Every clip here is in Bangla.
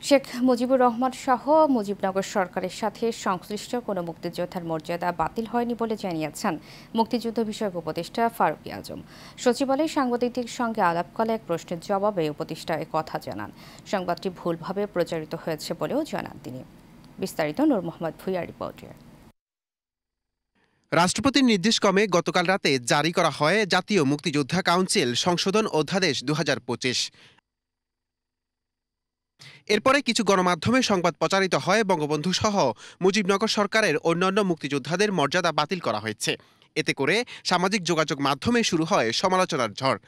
শেখ মুজিবুর রহমান সহ মুজিবনগর সরকারের সাথে সংশ্লিষ্ট কোনো মুক্তিযোদ্ধার মর্যাদা বাতিল হয়নি বলে জানিয়েছেন মুক্তিযুদ্ধ বিষয়ক উপদেষ্টা ফারুক আজম। সচিবালয়ে সাংবাদিকদের সঙ্গে আলাপকালে এক প্রশ্নের জবাবে উপদেষ্টা কথা জানান। সংবাদটি ভুলভাবে প্রচারিত হয়েছে বলেও জানান তিনি। বিস্তারিত নূর মোহাম্মদ ভুঁইয়ার রিপোর্টে। রাষ্ট্রপতির নির্দেশক্রমে গতকাল রাতে জারি করা হয় জাতীয় মুক্তিযোদ্ধা কাউন্সিল সংশোধন অধ্যাদেশ ২০২৫। এরপরে কিছু গণমাধ্যমে সংবাদ প্রচারিত হয় বঙ্গবন্ধু সহ মুজিবনগর সরকারের অন্যান্য মুক্তিযোদ্ধাদের মর্যাদা বাতিল করা হয়েছে। এতে করে সামাজিক যোগাযোগ মাধ্যমে শুরু হয় সমালোচনার ঝড়।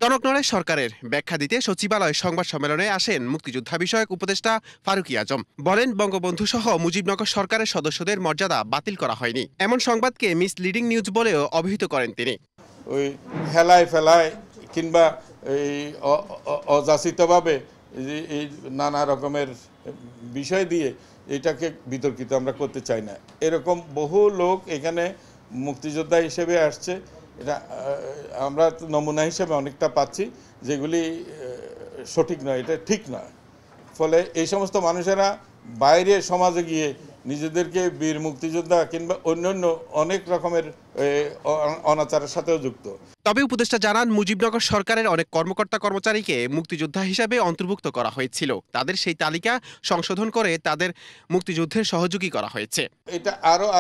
টনক নড়ে সরকারের ব্যাখ্যা দিতে সচিবালয় সংবাদ সম্মেলনে আসেন মুক্তিযোদ্ধা বিষয়ক উপদেষ্টা ফারুক আজম। বলেন, বঙ্গবন্ধু সহ মুজিবনগর সরকারের সদস্যদের মর্যাদা বাতিল করা হয়নি। এমন সংবাদকে মিসলিডিং নিউজ বলেও অভিহিত করেন তিনি। ওই হেলায় ফেলায় কিংবা এই অযাচিতভাবে এই নানা রকমের বিষয় দিয়ে এটাকে বিতর্কিত আমরা করতে চাই না। এরকম বহু লোক এখানে মুক্তিযোদ্ধা হিসেবে আসছে, এটা আমরা নমুনা হিসেবে অনেকটা পাচ্ছি, যেগুলি সঠিক নয়, এটা ঠিক নয়। ফলে এই সমস্ত মানুষেরা বাইরে সমাজে গিয়ে নিজেদেরকে বীর মুক্তিযোদ্ধা কিংবা অন্যান্য অনেক রকমের অনাচারের সাথেও যুক্ত। তবে উপদেষ্টা জানান, মুজিবনগর সরকারের অনেক কর্মকর্তা কর্মচারীকে মুক্তিযোদ্ধা হিসেবে অন্তর্ভুক্ত করা হয়েছিল। তাদের সেই তালিকা সংশোধন করে তাদের মুক্তিযুদ্ধের সহযোগী করা হয়েছে। এটা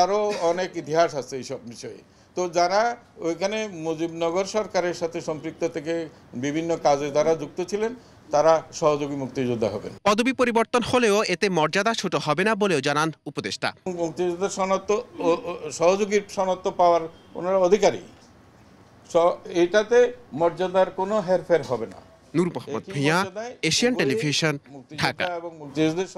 আরো অনেক ইতিহাস আছে এইসব বিষয়ে। তো যারা ওইখানে মুজিবনগর সরকারের সাথে সম্পৃক্ত থেকে বিভিন্ন কাজে যারা যুক্ত ছিলেন, তারা সহযোগী মুক্তিযোদ্ধা হবেন। পদবি পরিবর্তন হলেও এতে মর্যাদা ছোট হবে না বলেও জানান উপদেষ্টা। মুক্তিযোদ্ধার সনদ, সহযোগীর সনদ পাওয়ার ওনারা অধিকারী, এটাতে মর্যাদার কোনো হেরফের হবে না। নূর মোহাম্মদ ভুঁইয়া, এশিয়ান টেলিভিশন, ঢাকা। এবং মুক্তিযুদ্ধের